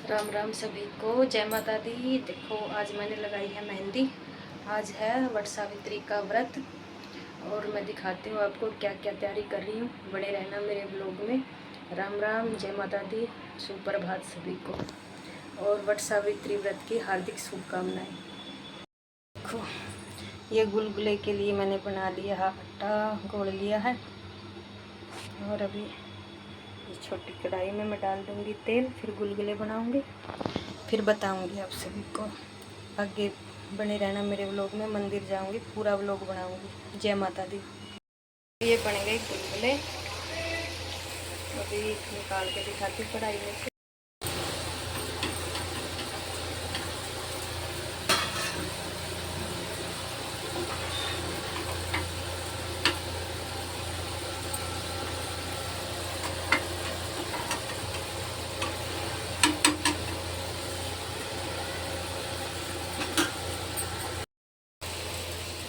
राम राम सभी को, जय माता दी। देखो आज मैंने लगाई है मेहंदी। आज है वट सावित्री का व्रत और मैं दिखाती हूँ आपको क्या क्या तैयारी कर रही हूँ। बने रहना मेरे ब्लॉग में। राम राम, जय माता दी, सुप्रभात सभी को और वट सावित्री व्रत की हार्दिक शुभकामनाएं। देखो ये गुलगुले के लिए मैंने बना लिया है, आटा घोल लिया है और अभी छोटी कढ़ाई में मैं डाल दूँगी तेल, फिर गुलगुले बनाऊँगी, फिर बताऊँगी आप सभी को। आगे बने रहना मेरे व्लॉग में। मंदिर जाऊँगी, पूरा व्लॉग बनाऊँगी। जय माता दी। ये बन गए गुलगुले, अभी निकाल के दिखाती हूँ कढ़ाई में से।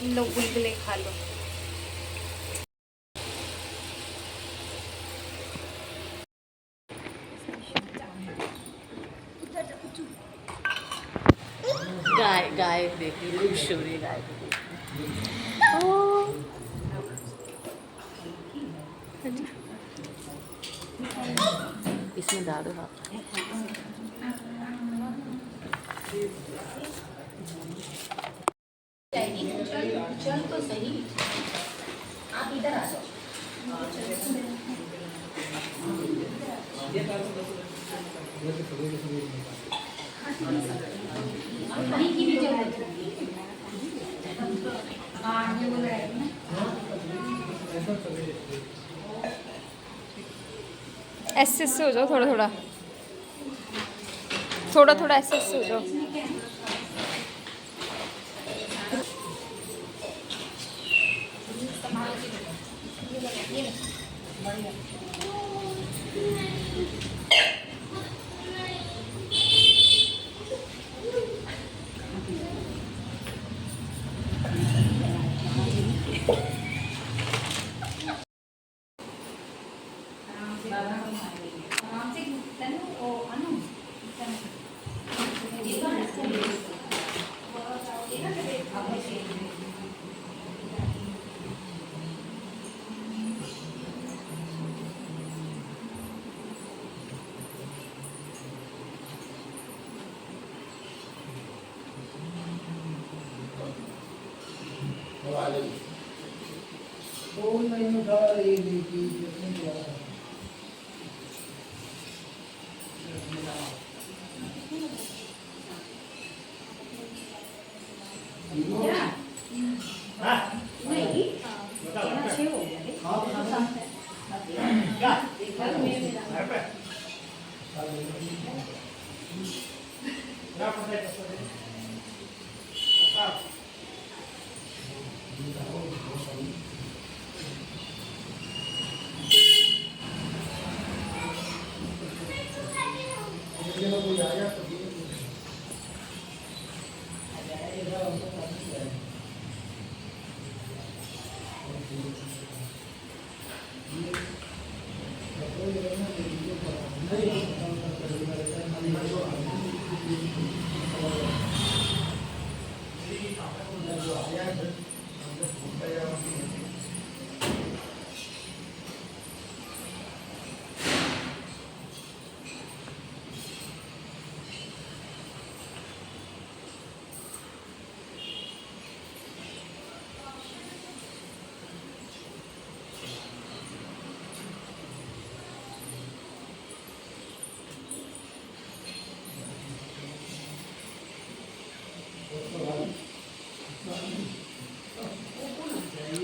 लो गुलगुले खा लो। गाय गाय देखी खुश हो रही गाय इसमें डालो आप। चल तो सही, आप इधर आ जाओ। ऐसे हो जाओ, थोड़ा थोड़ा थोड़ा थोड़ा ऐसे हो जाओ।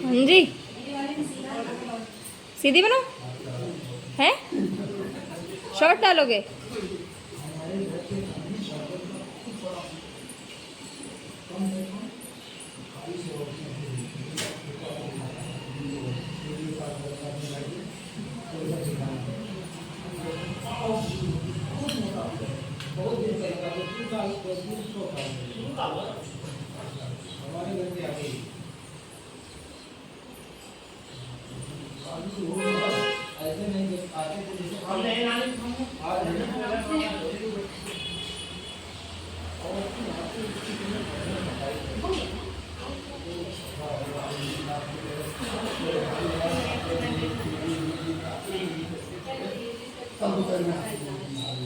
हाँ जी, सीधी बनाओ है। शॉर्ट डालोगे?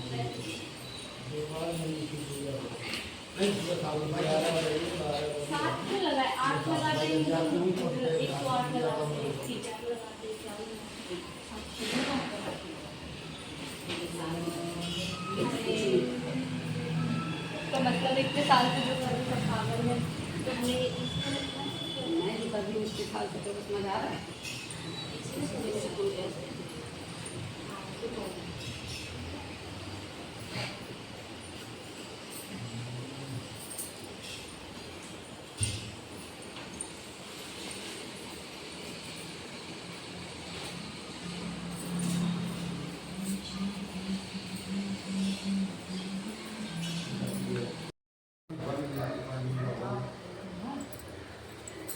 तो मतलब इतने साल से जो कर सब पागल है तो हमें मैं जो कर रही हूँ इसके साल से तो बस मजा आ रहा है।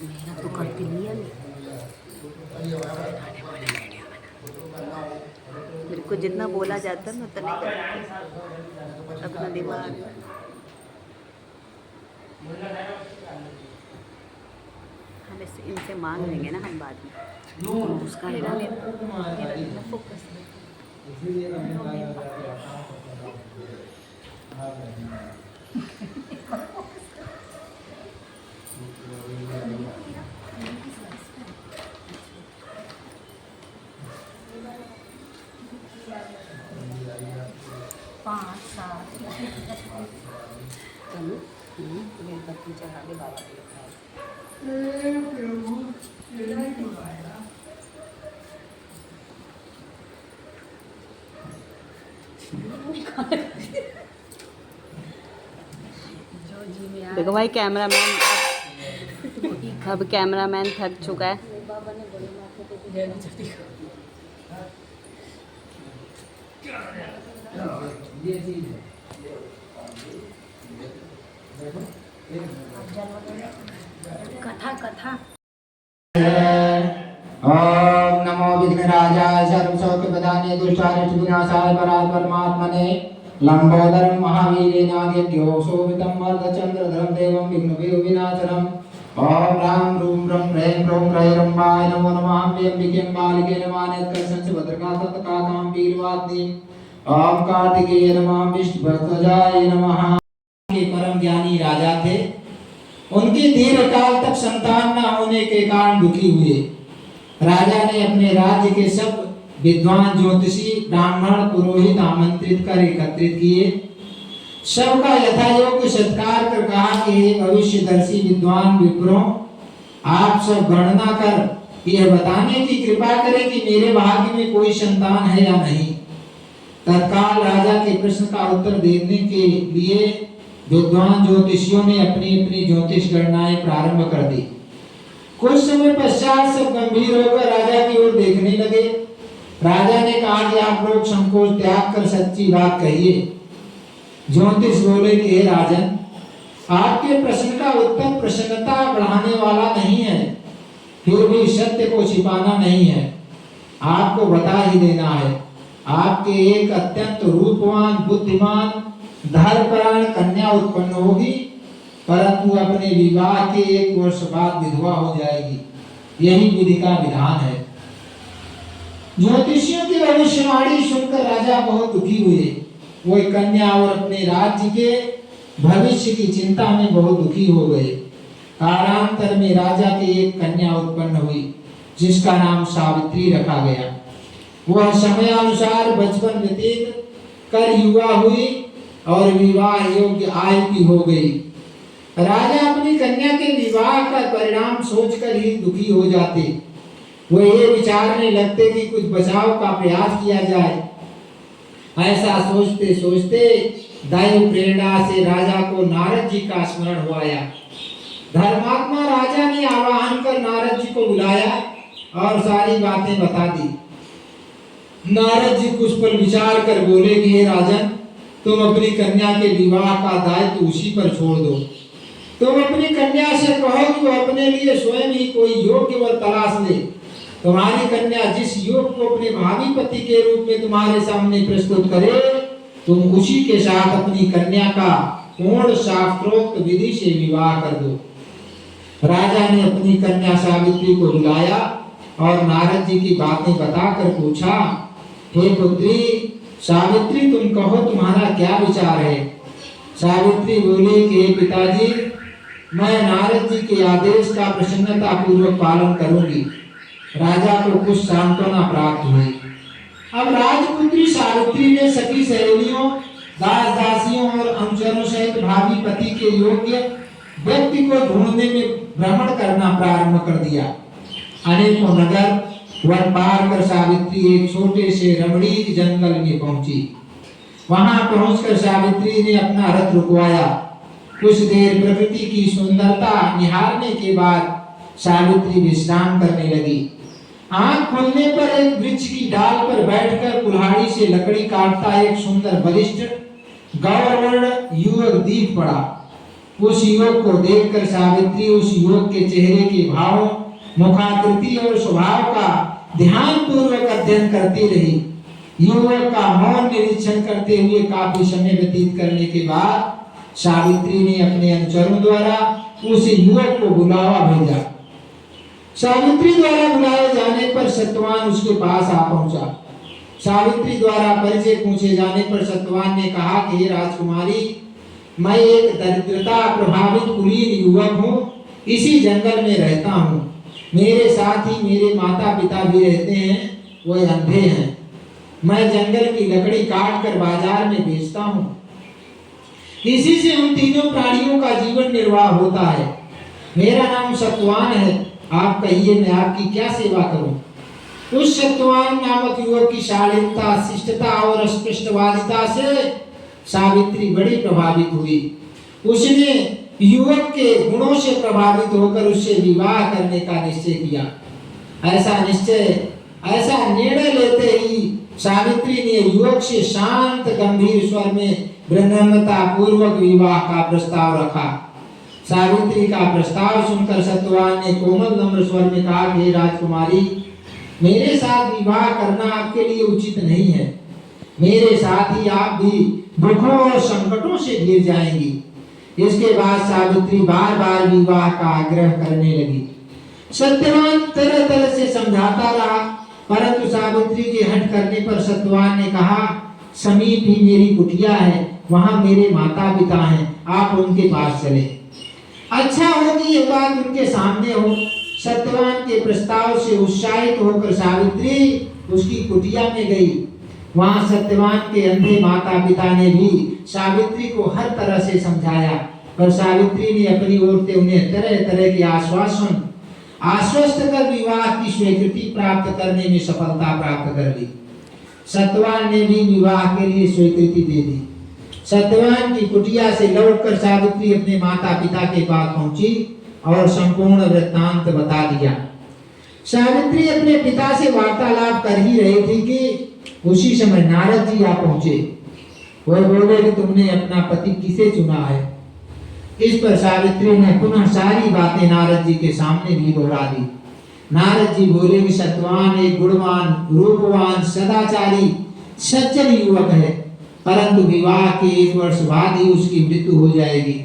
मेरा तो करती नहीं है। मेरे को जितना बोला जाता है ना उतना नहीं करती। अपना दिमाग हम इनसे मांग लेंगे ना हम बाद में उसका है ना मेरा फोकस। बेलपत्ती चढ़ा के बाबा को देखो भाई कैमरामैन अब कैमरामैन थक चुका है। बाबा ने बोले माथे पे कथा कथा ओम नमो विघ्नराजाय सर्वसौख्यप्रदाने दुष्टारिष्टविनाशाय पराय परमात्मने लंबोदरं महावीरेणादिभ्यो शोभितं वर्धचन्द्रधरं देवं विघ्नविनाशनम् ओम राम रूम रं ह्रीं क्रों ह्रैं रम्भाय नमो नमः अम्बिके बालिके नमः नेत्रकंस भद्रकातकाकां वीरवादिनीं ओम कार्तिकेय नमः विष्णुभक्तजाय नमः। के परम ज्ञानी राजा थे। उनके दीर्घ काल तक संतान न होने के कारण दुखी हुए। राजा ने अपने राज्य के सब विद्वान ज्योतिषी ब्राह्मण पुरोहित आमंत्रित कर एकत्रित किए। सबका यथायोग्य सत्कार कर कहा कि हे भविष्यदर्शी विद्वान विप्रों, आप सब गणना कर यह बताने की कृपा करें कि मेरे भाग्य में कोई संतान है या नहीं। तत्काल राजा के प्रश्न का उत्तर देने के लिए विद्वान ज्योतिषियों ने अपनी अपनी ज्योतिष गणनाएं प्रारंभ कर दी। कुछ समय पश्चात सब गंभीर होकर राजा की ओर देखने लगे। राजा ने कहा कि आप लोग संकोच त्याग कर सच्ची बात कहिए। ज्योतिष बोले कि हे राजन, आपके प्रश्न का उत्तर प्रसन्नता बढ़ाने वाला नहीं है, फिर भी सत्य को छिपाना नहीं है, आपको बता ही देना है। आपके एक अत्यंत रूपवान बुद्धिमान धर्मपरायण कन्या उत्पन्न होगी, परंतु अपने विवाह के 1 वर्ष बाद विधवा हो जाएगी। यही विधि का विधान है। ज्योतिषियों की भविष्यवाणी सुनकर राजा बहुत दुखी हुए। वो कन्या और अपने राज्य के भविष्य की चिंता में बहुत दुखी हो गए। कालांतर में राजा की एक कन्या उत्पन्न हुई, जिसका नाम सावित्री रखा गया। वह समयानुसार बचपन व्यतीत कर युवा हुई और विवाह योग्य आयु की हो गई। राजा अपनी कन्या के विवाह का परिणाम सोचकर ही दुखी हो जाते। वो ये विचारने लगते कि कुछ बचाव का प्रयास किया जाए। ऐसा सोचते सोचते दैव प्रेरणा से राजा को नारद जी का स्मरण हो आया। धर्मात्मा राजा ने आवाहन कर नारद जी को बुलाया और सारी बातें बता दी। नारद जी कुछ पर विचार कर बोले कि हे राजन, तुम अपनी कन्या के विवाह का दायित्व उसी पर छोड़ दो। तुम अपनी कन्या से कहो कि वो अपने लिए स्वयं ही कोई योग्य वर तलाश ले। तुम्हारी कन्या जिस योग को अपने भावी पति के रूप में तुम्हारे सामने प्रस्तुत करे, तुम उसी के साथ अपनी कन्या का पूर्ण शास्त्रोक्त विधि से विवाह कर दो। राजा ने अपनी कन्या सावित्री को बुलाया और नारद जी की बातें बताकर पूछा, हे पुत्री, सावित्री तुम कहो तुम्हारा क्या विचार है। सावित्री बोली कि पिताजी मैं नारद जी के आदेश का प्रसन्नता पूर्वक पालन करूंगी। राजा को कुछ सांत्वना प्राप्त हुई। अब राजपुत्री सावित्री ने सखी सहेलियों, दास दासियों और अनुचरों सहित भावी पति के योग्य व्यक्ति को ढूंढने में भ्रमण करना प्रारंभ कर दिया। अनेकों नगर वन पार कर सावित्री एक छोटे से रमणीक जंगल में पहुंची। वहां पहुंचकर सावित्री ने अपना रथ रुकवाया। कुछ देर प्रकृति की सुंदरता निहारने के बाद सावित्री विश्राम करने लगी। आंख खुलने पर एक वृक्ष की डाल पर बैठकर कुल्हाड़ी से लकड़ी काटता एक सुंदर बलिष्ठ गौरवर्ण युवक दिख पड़ा। उस युवक को देखकर सावित्री उस युवक के चेहरे के भावों, मुखाकृति और स्वभाव का ध्यान पूर्वक अध्ययन करती रही। युवक का मौन निरीक्षण करते हुए काफी समय व्यतीत करने के बाद सावित्री ने अपने अनुचरों द्वारा उस युवक को बुलावा भेजा। सावित्री द्वारा बुलाए जाने पर सत्यवान उसके पास आ पहुंचा। सावित्री द्वारा परिचय पूछे जाने पर सत्यवान ने कहा कि राजकुमारी, मैं एक दरिद्रता प्रभावित कुलीन युवक हूँ। इसी जंगल में रहता हूँ। मेरे साथ ही मेरे माता पिता भी रहते हैं, वो अंधे हैं। मैं जंगल की लकड़ी काट कर बाजार में बेचता हूँ। इसी से उन तीनों प्राणियों का जीवन निर्वाह होता है। मेरा नाम सत्यवान है। आप कहिए मैं आपकी क्या सेवा करूं। उस सत्यवान नामक युवक की शालीनता, शिष्टता और स्पष्टवादिता से सावित्री बड़ी प्रभावित हुई। उसने युवक के गुणों से प्रभावित होकर उससे विवाह करने का निश्चय किया। ऐसा निर्णय लेते ही सावित्री ने युवक से शांत गंभीर स्वर में विनम्रता पूर्वक विवाह का प्रस्ताव रखा। सावित्री का प्रस्ताव सुनकर सत्यवान ने कोमल नम्र स्वर में कहा कि राजकुमारी, मेरे साथ विवाह करना आपके लिए उचित नहीं है। मेरे साथ ही आप भी दुखों और संकटों से घिर जाएंगी। इसके बाद सावित्री बार बार विवाह का आग्रह करने लगी। सत्यवान तरह तरह से समझाता रहा, परंतु सावित्री के हट करने पर सत्यवान ने कहा, समीप ही मेरी कुटिया है, वहां मेरे माता पिता हैं, आप उनके पास चले। अच्छा हो कि ये बात उनके सामने हो। सत्यवान के प्रस्ताव से उत्साहित होकर सावित्री उसकी कुटिया में गई। वहां सत्यवान के अंधे माता पिता ने भी सावित्री को हर तरह से समझाया, पर सावित्री ने अपनी ओर से उन्हें तरह तरह के आश्वस्त कर विवाह की स्वीकृति प्राप्त करने में सफलता प्राप्त कर ली। सत्यवान ने भी विवाह के लिए स्वीकृति दे दी। सत्यवान की कुटिया से लौटकर सावित्री अपने माता पिता के पास पहुंची और संपूर्ण वृत्तांत बता दिया। सावित्री अपने पिता से वार्तालाप कर ही रही थी कि उसी समय नारद जी आ पहुंचे। वह बोले कि तुमने अपना पति किसे चुना है। इस पर सावित्री ने पुनः सारी बातें नारद जी के सामने भी दोहरा दी। नारद जी बोले कि सत्यवान एक गुणवान, रूपवान, सदाचारी, सज्जन युवक है, परंतु विवाह के 1 वर्ष बाद ही उसकी मृत्यु हो जाएगी।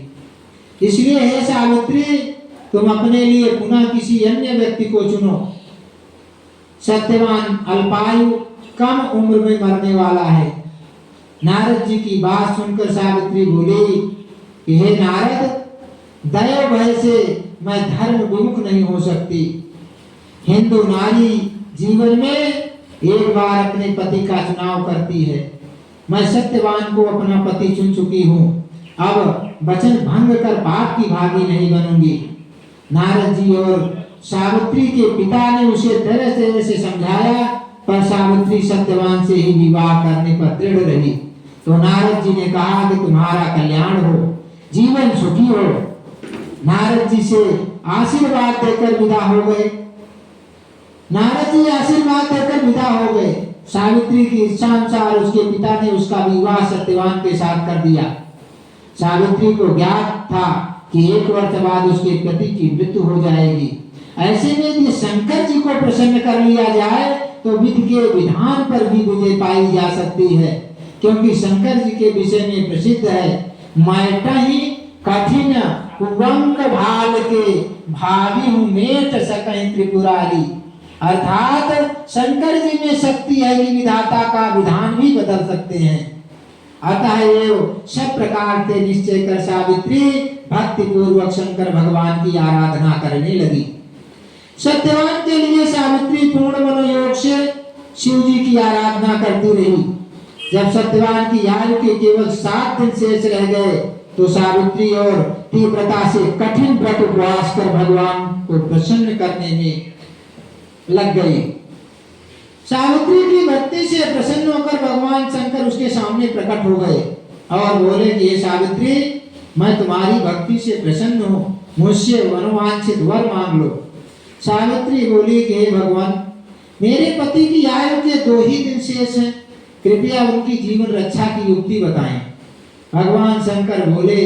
इसलिए हे सावित्री, तुम अपने लिए पुनः किसी अन्य व्यक्ति को चुनो। सत्यवान अल्पायु, कम उम्र में मरने वाला है। नारद जी की बात सुनकर सावित्री बोली कि हे नारद, दया भय से मैं धर्म विमुख नहीं हो सकती। हिंदू नारी जीवन में एक बार अपने पति का चुनाव करती है। मैं सत्यवान को अपना पति चुन चुकी हूँ। अब वचन भंग कर पाप की भागी नहीं बनूंगी। नारद जी और सावित्री के पिता ने उसे तरह तरह से समझाया, पर सावित्री सत्यवान से ही विवाह करने पर दृढ़ रही। तो नारद जी ने कहा कि तुम्हारा कल्याण हो, जीवन सुखी हो। नारद जी से आशीर्वाद देकर विदा हो गए। नारद जी आशीर्वाद देकर विदा हो गए। सावित्री की इच्छा अनुसार उसके पिता ने उसका विवाह सत्यवान के साथ कर दिया। सावित्री को ज्ञात था कि 1 वर्ष बाद उसके पति की मृत्यु हो जाएगी। ऐसे में यदि शंकर जी को प्रसन्न कर लिया जाए तो विधि के विधान पर भी विजय पाई जा सकती है, क्योंकि शंकर जी के विषय में प्रसिद्ध है, मैटहि कठिन कुवंक भाल के भावी हूँ मेट सकहि त्रिपुरारी। अर्थात शंकर जी में शक्ति है कि विधाता का विधान भी बदल सकते हैं। अतः ये सब प्रकार से निश्चय कर सावित्री भक्ति पूर्वक शंकर भगवान की आराधना करने लगी। सत्यवान के लिए सावित्री पूर्ण मनोयोग से शिव जी की आराधना करती रही। जब सत्यवान की आयु के केवल 7 दिन शेष रह गए तो सावित्री और तीव्रता से कठिन व्रत उपवास कर भगवान को प्रसन्न करने में लग गई। सावित्री की भक्ति से प्रसन्न होकर भगवान शंकर उसके सामने प्रकट हो गए और बोले कि हे सावित्री, मैं तुम्हारी भक्ति से प्रसन्न हूँ, मुझसे मनोवांछित वर मांग लो। सावित्री बोली कि हे भगवान, मेरे पति की आयु के 2 ही दिन शेष हैं, कृपया उनकी जीवन रक्षा की युक्ति बताएं। भगवान शंकर बोले,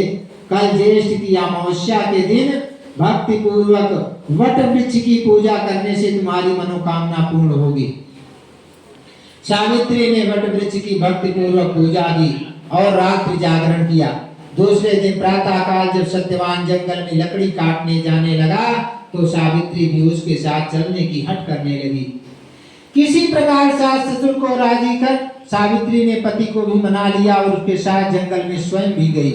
कल ज्येष्ठ की अमावस्या के दिन भक्ति पूर्वक वट वृक्ष की पूजा करने से तुम्हारी मनोकामना पूर्ण होगी। सावित्री ने वट वृक्ष की भक्ति पूर्वक पूजा की और रात्रि जागरण किया। दूसरे दिन प्रातः काल जब सत्यवान जंगल में लकड़ी काटने जाने लगा तो सावित्री भी उसके साथ चलने की हट करने लगी। किसी प्रकार सास ससुर को राजी कर सावित्री ने पति को भी मना लिया और उसके साथ जंगल में स्वयं भी गई।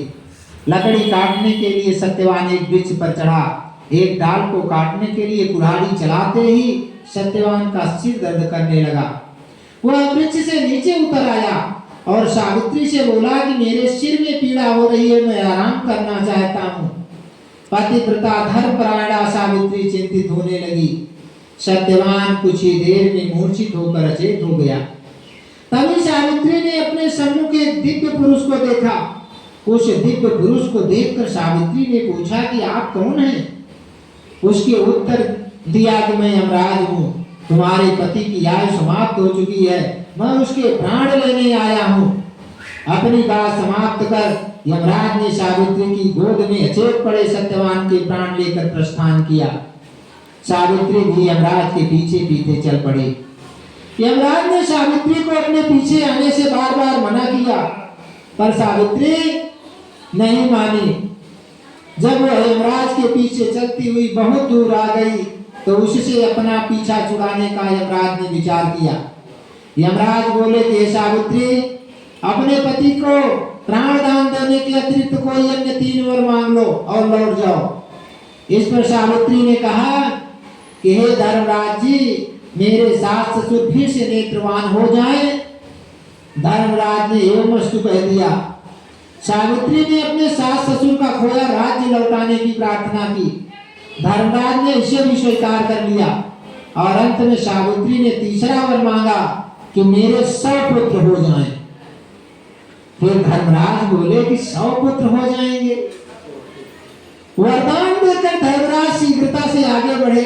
लकड़ी काटने के लिए सत्यवान एक वृक्ष पर चढ़ा। एक डाल को काटने के लिए कुल्हाड़ी चलाते ही सत्यवान का सिर दर्द करने लगा। वह वृक्ष से नीचे उतर आया और सावित्री से बोला कि मेरे सिर में पीड़ा हो रही है, मैं आराम करना चाहता हूँ। पतिव्रता धर्मपरायणा सावित्री चिंतित होने लगी। सत्यवान कुछ ही देर में मूर्छित होकर अचेत हो गया। तभी सावित्री ने अपने सम्मुख एक दिव्य पुरुष को देखा। उस दिव्य पुरुष को देखकर सावित्री ने पूछा कि आप कौन हैं? उसके उत्तर दिया कि मैं यमराज हूँ, तुम्हारे पति की आयु समाप्त हो चुकी है, मैं उसके प्राण लेने आया हूँ। अपनी बात समाप्त कर यमराज ने सावित्री की गोद में अचेत पड़े सत्यवान के प्राण लेकर प्रस्थान किया। सावित्री भी यमराज के पीछे पीछे चल पड़ी। यमराज ने सावित्री को अपने पीछे आने से बार बार मना किया, पर सावित्री नहीं मानी। जब वह यमराज के पीछे चलती हुई बहुत दूर आ गई तो उससे अपना पीछा छुड़ाने का यमराज ने विचार किया। यमराज बोले कि सावित्री, अपने पति को प्राण दान देने के अतिरिक्त कोई अन्य 3 वर मांग लो और लौट जाओ। इस पर सावित्री ने कहा कि हे धर्मराज जी, मेरे सास ससुर फिर से नेत्रवान हो जाए। धर्मराज ने एवं वस्तु कह दिया। सावित्री ने अपने सास ससुर का खोया राज्य लौटाने की प्रार्थना की। धर्मराज ने इसे भी स्वीकार कर लिया और अंत में सावित्री ने तीसरा वर मांगा कि मेरे 100 पुत्र हो जाएं। फिर धर्मराज बोले कि 100 पुत्र हो जाएंगे। वरदान देकर धर्मराज शीघ्रता से आगे बढ़े।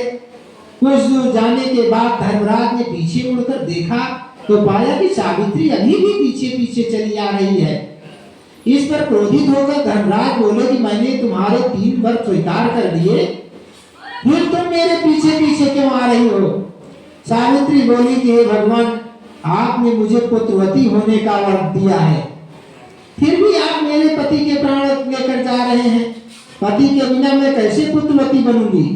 कुछ दूर जाने के बाद धर्मराज ने पीछे मुड़कर देखा तो पाया कि सावित्री अभी भी पीछे पीछे चली आ रही है। इस पर क्रोधित होकर धर्मराज बोले कि मैंने तुम्हारे 3 वर स्वीकार कर दिए, फिर तुम मेरे पीछे पीछे क्यों आ रही हो? सावित्री बोली कि हे भगवान, आपने मुझे पुत्रवती होने का वर दिया है, फिर भी आप मेरे पति के प्राण लेकर जा रहे हैं। पति के बिना मैं कैसे पुत्रवती बनूंगी?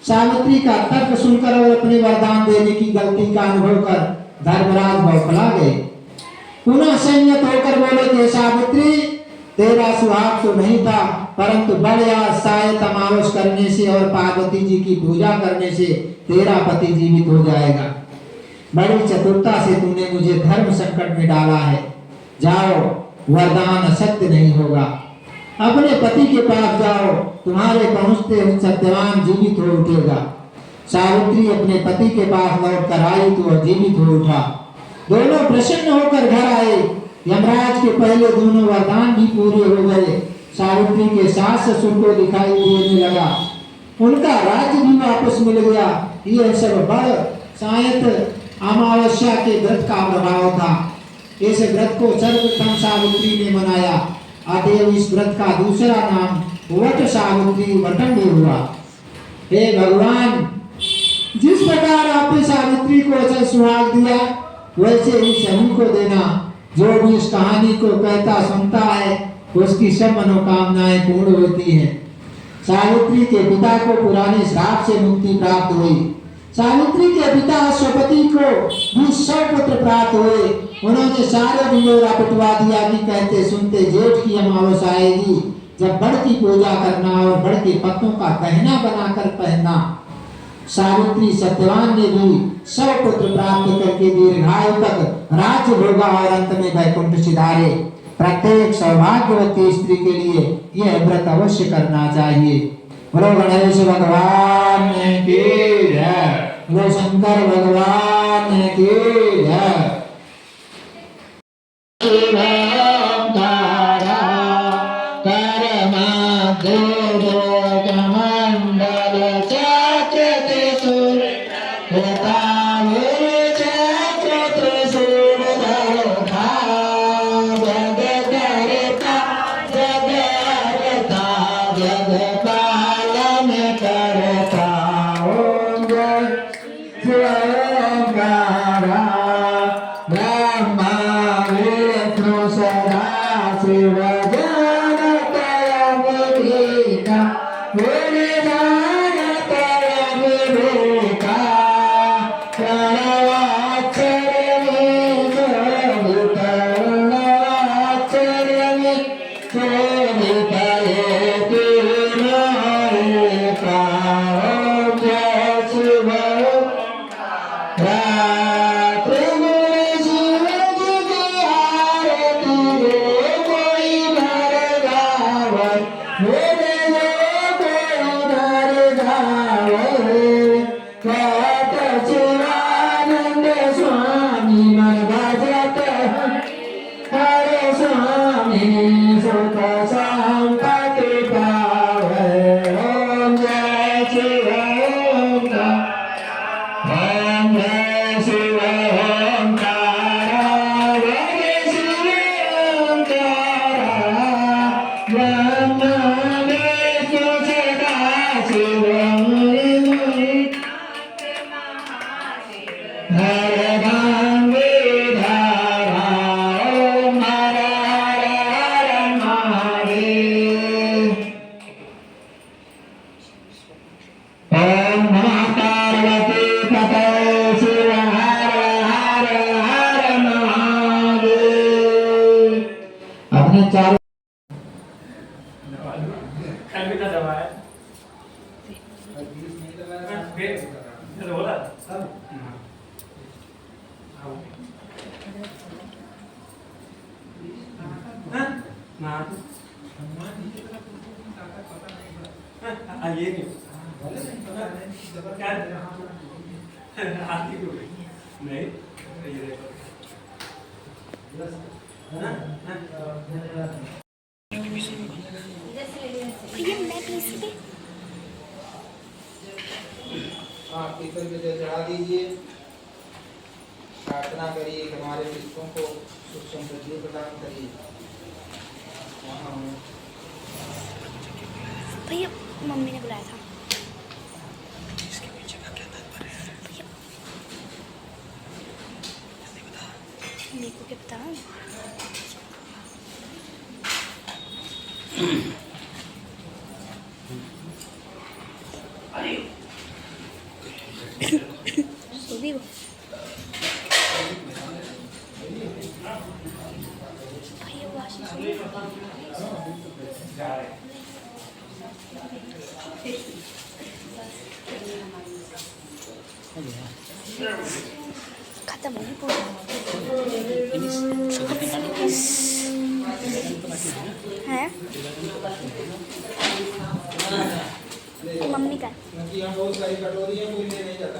सावित्री का तर्क सुनकर और अपने वरदान देने की गलती का अनुभव कर धर्मराज बौखला गए। पुनः संयत होकर बोले कि सावित्री, तेरा सुहाग तो नहीं था, परंतु बड़े आशाएं तमावश करने से और पार्वती जी की पूजा करने से तेरा पति जीवित हो जाएगा। बड़ी चतुरता से तूने मुझे धर्म संकट में डाला है। जाओ, वरदान असत्य नहीं होगा। अपने पति के पास जाओ, तुम्हारे पहुंचते सत्यवान जीवित हो उठेगा। सावित्री अपने पति के पास लौट कर आई तो वह जीवित हो उठा। दोनों प्रसन्न होकर घर आए। यमराज के पहले दोनों वरदान भी पूरे हो गए। सावित्री के सास ससुर को दिखाई देने लगा, उनका राज्य भी वापस मिल गया। यह सब बड़ शायद अमावस्या के व्रत का प्रभाव था। इस व्रत को सर्वप्रथम सावित्री ने मनाया, अतएव इस व्रत का दूसरा नाम वट सावित्री वटंडी हुआ। हे भगवान, जिस प्रकार आपने सावित्री को अचल सुहाग दिया, वैसे ही सभी को देना। जो भी इस कहानी को कहता सुनता है, उसकी सब मनोकामनाएं पूर्ण होती हैं। सावित्री के पिता को पुराने श्राप से मुक्ति प्राप्त हुई। सावित्री के पिता अश्वपति को भी 100 पुत्र प्राप्त हुए। उन्होंने सारे ढिंडोरा पिटवा दिया कि कहते सुनते जेठ की अमावस्या आएगी जब बड़ की पूजा करना और बड़ के पत्तों का गहना बनाकर पहनना। सावित्री सत्यवान ने भी 100 पुत्र प्राप्त करके दीर्घायु तक राज्य भोगा और अंत में वैकुंठ सिधारे। प्रत्येक सौभाग्यवती स्त्री के लिए यह व्रत अवश्य करना चाहिए। बोलो गणेश भगवान की जय, बोलो शंकर भगवान की जय। आप पीपल में जल चढ़ा दीजिए। प्रार्थना करिए हमारे पितरों को सुख समृद्धि प्रदान करिए। भैया मम्मी ने बुलाया था। इसके पीछे का क्या तात्पर्य है? मेरे को क्या पता। खत्म हो गई पूरी है। मम्मी का बहुत सारी कटोरियां कोई ले नहीं जाता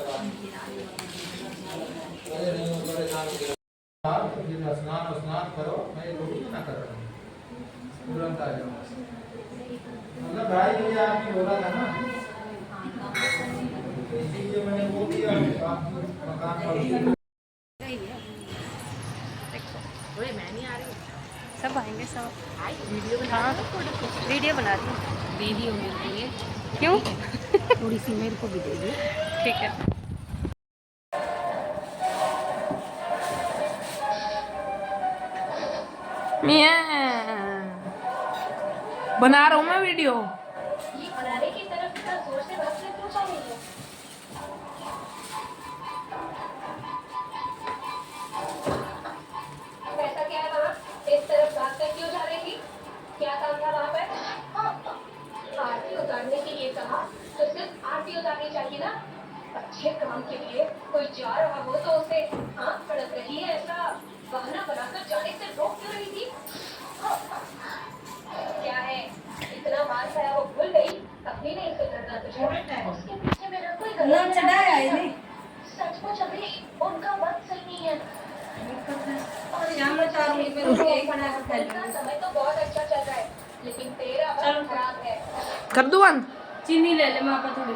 स्नान करो। मैं रोटी ना कर रहा हूँ, तुरंत आ जाओ। मतलब भाई के लिए आपने बोला था ना, इसीलिए मैंने वो किया। मकान सब आएंगे सब। वीडियो बना, हाँ वीडियो बना दी। वीडियो मेरे को ये क्यों? थोड़ी सी मेरे को भी दे दो। ठीक है। बना रहा हूँ मैं वीडियो। बनाने की तरफ सोचते ऐसे फैलेंगे। कर दूँ बंद? चीनी ले ले माँ थोड़ी।